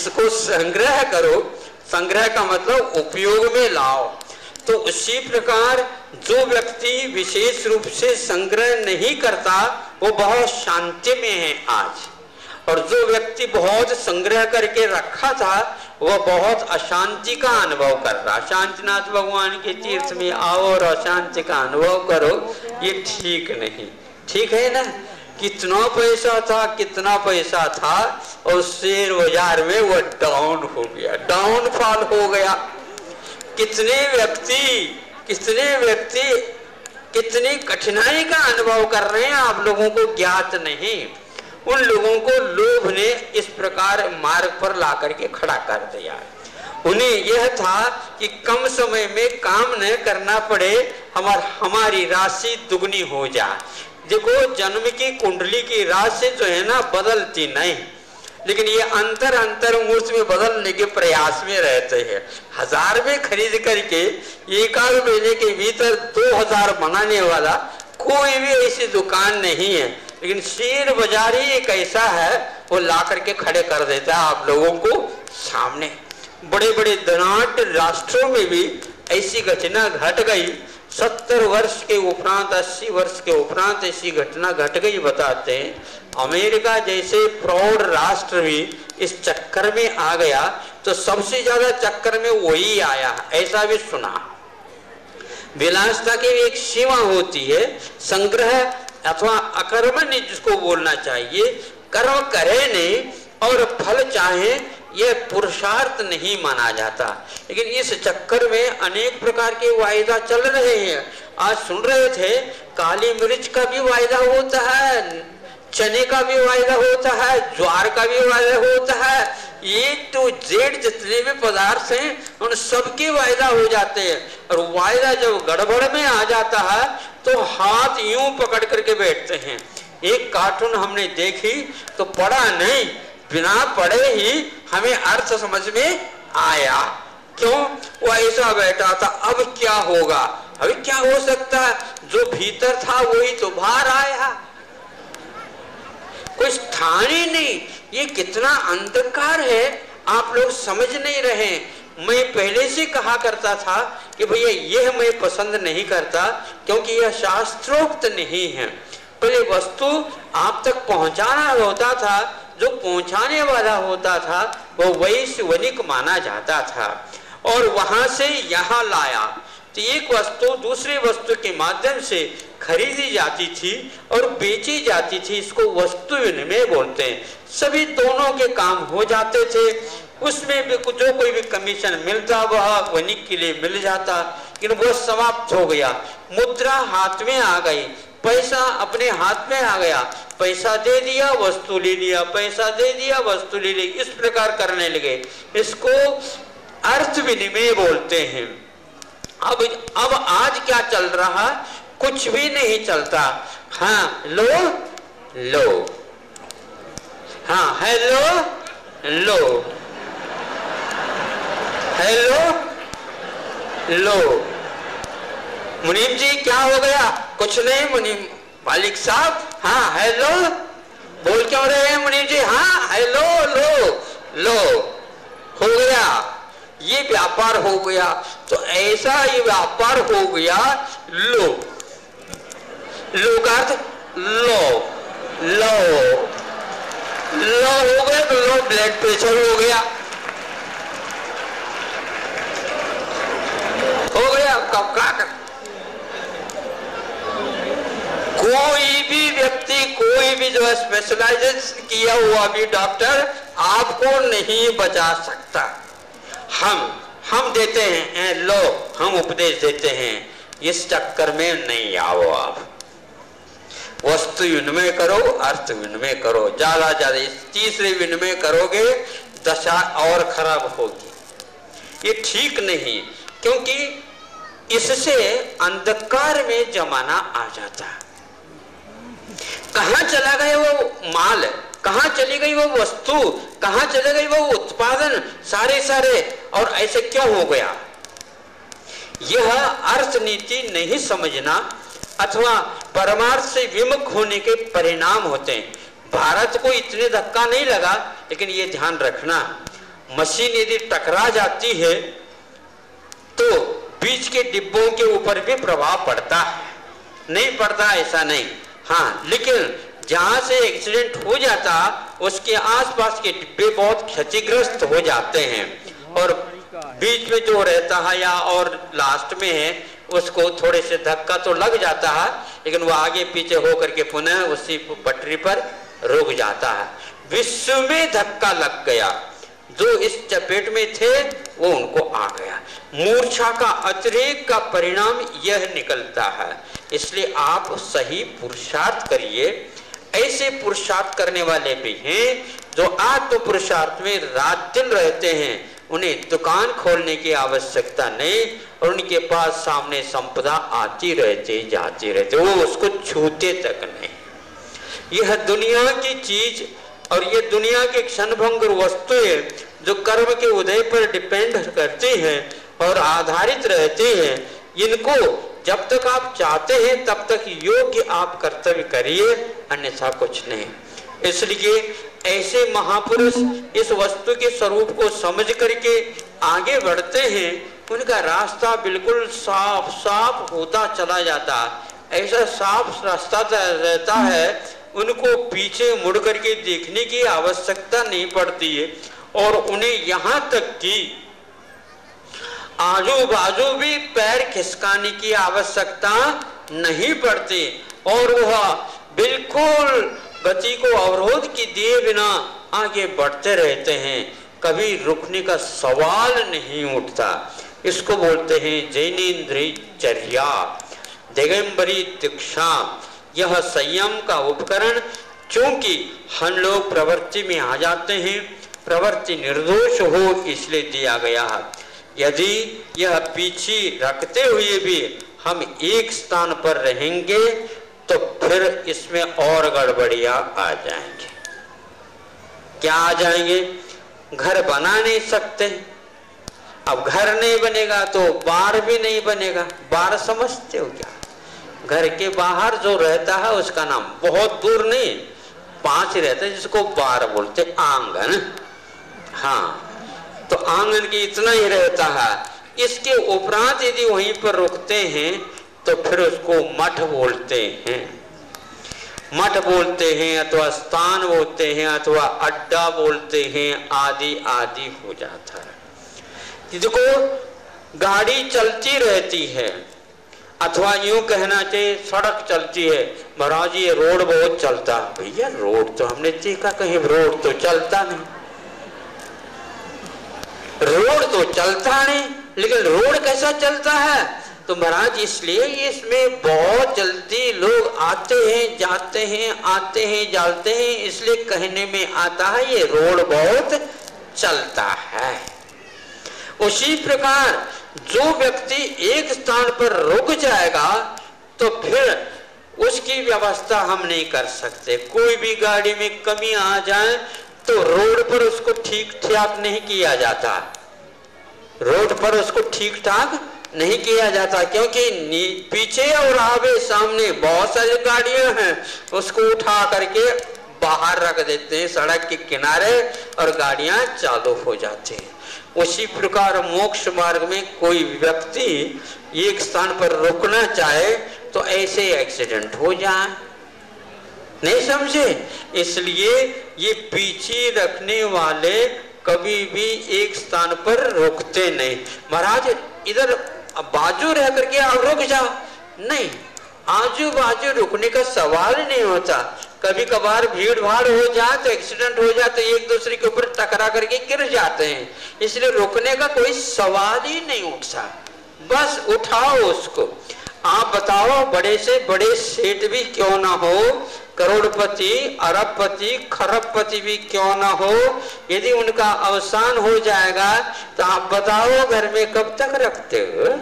इसको संग्रह करो, संग्रह का मतलब उपयोग में लाओ। तो उसी प्रकार जो व्यक्ति विशेष रूप से संग्रह नहीं करता वो बहुत शांति में है आज, और जो व्यक्ति बहुत संग्रह करके रखा था वह बहुत अशांति का अनुभव कर रहा। शांतिनाथ भगवान के तीर्थ में आओ और अशांति का अनुभव करो, ये ठीक नहीं। ठीक है ना? कितना पैसा था और शेयर बाजार में वो डाउन हो गया, डाउनफॉल हो गया। कितने व्यक्ति कितनी कठिनाई का अनुभव कर रहे हैं, आप लोगों को ज्ञात नहीं। उन लोगों को लोभ ने इस प्रकार मार्ग पर ला करके खड़ा कर दिया। उन्हें यह था कि कम समय में काम न करना पड़े, हमारी राशि दुगनी हो जाए। देखो, जन्म की कुंडली की राशि जो है ना बदलती नहीं, लेकिन ये अंतर मुहूर्त में बदलने के प्रयास में रहते हैं। 1000 में खरीद करके एक आध महीने के भीतर 2000 बनाने वाला कोई भी ऐसी दुकान नहीं है। लेकिन शेयर बाजार ही एक ऐसा है, वो ला करके खड़े कर देता है आप लोगों को सामने। बड़े बड़े धनाढ्य राष्ट्रों में भी ऐसी घटना घट गई। 70 वर्ष के उपरांत, 80 वर्ष के उपरांत ऐसी घटना घट गई बताते हैं। अमेरिका जैसे प्रौढ़ राष्ट्र भी इस चक्कर में आ गया, तो सबसे ज्यादा चक्कर में वही आया, ऐसा भी सुना। विलासिता की एक सीमा होती है, संग्रह अथवा अकर्मण्य जिसको बोलना चाहिए। कर्म करे नहीं और फल चाहे, यह पुरुषार्थ नहीं माना जाता। लेकिन इस चक्कर में अनेक प्रकार के वायदा चल रहे हैं। आज सुन रहे थे, काली मिर्च का भी वायदा होता है, चने का भी वायदा होता है, ज्वार का भी वायदा होता है। A to Z जितने भी पदार्थ हैं उन सबके वायदा हो जाते हैं। और वायदा जब गड़बड़ में आ जाता है तो हाथ यूं पकड़ करके बैठते हैं। एक कार्टून हमने देखी तो पढ़ा नहीं, बिना पढ़े ही हमें अर्थ समझ में आया। क्यों? वो ऐसा बैठा था, अब क्या होगा, अभी क्या हो सकता है, जो भीतर था वही तो बाहर आया, कोई स्थान ही नहीं। ये कितना अंधकार है, आप लोग समझ नहीं रहे। मैं पहले से कहा करता था कि भैया यह मैं पसंद नहीं करता, क्योंकि यह शास्त्रोक्त नहीं है। पहले वस्तु आप तक पहुंचाना होता था, जो पहुंचाने वाला होता था वो वैश्विक माना जाता था, और वहां से यहाँ लाया। तो एक वस्तु दूसरी वस्तु के माध्यम से खरीदी जाती थी और बेची जाती थी, इसको वस्तु विनिमय बोलते हैं। सभी दोनों के काम हो जाते थे, उसमें भी जो कोई भी कमीशन मिलता वह वणिक के लिए मिल जाता। लेकिन वह समाप्त हो गया, मुद्रा हाथ में आ गई, पैसा अपने हाथ में आ गया, पैसा दे दिया वस्तु ले लिया, पैसा दे दिया वस्तु ले ली, इस प्रकार करने लगे। इसको अर्थ विनिमय बोलते हैं। अब आज क्या चल रहा, कुछ भी नहीं चलता। हाँ लो लो, हाँ हेलो लो, हेलो लो। मुनीम जी क्या हो गया? कुछ नहीं मुनीम मालिक साहब। हाँ हेलो बोल क्यों रहे हैं मुनीम जी? हाँ हेलो लो लो, हो गया, ये व्यापार हो गया। तो ऐसा ये व्यापार हो गया। लो लो का अर्थ लो लो लो हो गया, तो लो ब्लड प्रेशर हो गया, हो गया। कब का कोई भी व्यक्ति, कोई भी जो स्पेशलाइजेशन किया हुआ भी डॉक्टर आपको नहीं बचा सकता। हम देते हैं, लो हम उपदेश देते हैं, इस चक्कर में नहीं आओ। आप वस्तु विनिमय करो, अर्थ विनिमय करो, ज्यादा ज्यादा तीसरे विनिमय करोगे दशा और खराब होगी। ये ठीक नहीं, क्योंकि इससे अंधकार में जमाना आ जाता है। कहाँ चला गया वो माल, कहाँ चली गई वो वस्तु, कहाँ चले गई वो उत्पादन, सारे और ऐसे क्यों हो गया? यह अर्थ नीति नहीं समझना अथवा परमार्थ से विमुख होने के परिणाम होते हैं। भारत को इतने धक्का नहीं लगा, लेकिन ये ध्यान रखना, मशीन यदि टकरा जाती है तो बीच के डिब्बों के ऊपर भी प्रभाव पड़ता है, नहीं पड़ता ऐसा नहीं। हाँ, लेकिन जहां से एक्सीडेंट हो जाता उसके आसपास के डिब्बे बहुत क्षतिग्रस्त हो जाते हैं और बीच में जो रहता है या और लास्ट में है उसको थोड़े से धक्का तो लग जाता है, लेकिन वो आगे पीछे होकर के पुनः उसी पटरी पर रुक जाता है। विश्व में धक्का लग गया, जो इस चपेट में थे वो उनको आ गया। मूर्छा का अतिरेक का परिणाम यह निकलता है। इसलिए आप सही पुरुषार्थ करिए। ऐसे पुरुषार्थ करने वाले भी हैं जो आत्म पुरुषार्थ में रात दिन रहते हैं, उन्हें दुकान खोलने की आवश्यकता नहीं और उनके पास सामने संपदा आती रहती जाती रहती, वो उसको छूते तक नहीं। यह दुनिया की चीज और ये दुनिया के क्षणभंगुर वस्तुएं जो कर्म के उदय पर डिपेंड करती हैं और आधारित रहती हैं, इनको जब तक आप चाहते हैं तब तक योग्य आप कर्तव्य करिए, अन्यथा कुछ नहीं। इसलिए ऐसे महापुरुष इस वस्तु के स्वरूप को समझ करके आगे बढ़ते हैं, उनका रास्ता बिल्कुल साफ साफ होता चला जाता। ऐसा साफ रास्ता रहता है, उनको पीछे मुड़ करके देखने की आवश्यकता नहीं पड़ती है और उन्हें यहाँ तक कि आजू बाजू भी पैर खिसकाने की आवश्यकता नहीं पड़ती और वह बिल्कुल गति को अवरोध की दिए बिना आगे बढ़ते रहते हैं, कभी रुकने का सवाल नहीं उठता। इसको बोलते हैं जैनेन्द्रिय चर्या, दिगंबरी दीक्षा। यह संयम का उपकरण चूंकि हम लोग प्रवृत्ति में आ जाते हैं, प्रवृत्ति निर्दोष हो इसलिए दिया गया है। यदि यह पीछे रखते हुए भी हम एक स्थान पर रहेंगे तो फिर इसमें और गड़बड़ियां आ जाएंगे। क्या आ जाएंगे? घर बना नहीं सकते, अब घर नहीं बनेगा तो बार भी नहीं बनेगा। बार समझते हो क्या? घर के बाहर जो रहता है उसका नाम बहुत दूर नहीं, 5 रहता है जिसको बार बोलते, आंगन। हाँ, तो आंगन की इतना ही रहता है। इसके उपरांत यदि वहीं पर रुकते हैं तो फिर उसको मठ बोलते हैं, मठ बोलते हैं अथवा स्थान बोलते हैं अथवा अड्डा बोलते हैं, आदि आदि हो जाता है। देखो, गाड़ी चलती रहती है अथवा यूं कहना चाहिए सड़क चलती है। महाराज ये रोड बहुत चलता, भैया रोड तो हमने देखा कहीं रोड तो चलता नहीं, रोड तो चलता नहीं, लेकिन रोड कैसा चलता है? तो महाराज इसलिए इसमें बहुत जल्दी लोग आते हैं जाते हैं, आते हैं जाते हैं, इसलिए कहने में आता है ये रोड बहुत चलता है। उसी प्रकार जो व्यक्ति एक स्थान पर रुक जाएगा तो फिर उसकी व्यवस्था हम नहीं कर सकते। कोई भी गाड़ी में कमी आ जाए तो रोड पर उसको ठीक ठाक नहीं किया जाता, रोड पर उसको ठीक ठाक नहीं किया जाता, क्योंकि पीछे और आगे सामने बहुत सारी गाड़ियां हैं, उसको उठा करके बाहर रख देते हैं सड़क के किनारे और गाड़ियां चालू हो जाती हैं। उसी प्रकार मोक्ष मार्ग में कोई व्यक्ति एक स्थान पर रुकना चाहे तो ऐसे एक्सीडेंट हो जाए, नहीं समझे? इसलिए ये पीछे रखने वाले कभी भी एक स्थान पर रुकते नहीं। महाराज इधर बाजू रह करके आप रुक जाओ, नहीं, आजू बाजू रुकने का सवाल नहीं होता। कभी कभार भीड़ भाड़ हो जाए तो एक्सीडेंट हो जाए तो एक दूसरे के ऊपर टकरा करके गिर जाते हैं, इसलिए रुकने का कोई सवाल ही नहीं उठता। बस उठाओ उसको। आप बताओ, बड़े से बड़े सेठ भी क्यों ना हो, करोड़पति अरबपति खरबपति भी क्यों ना हो, यदि उनका अवसान हो जाएगा तो आप बताओ घर में कब तक रखते हो?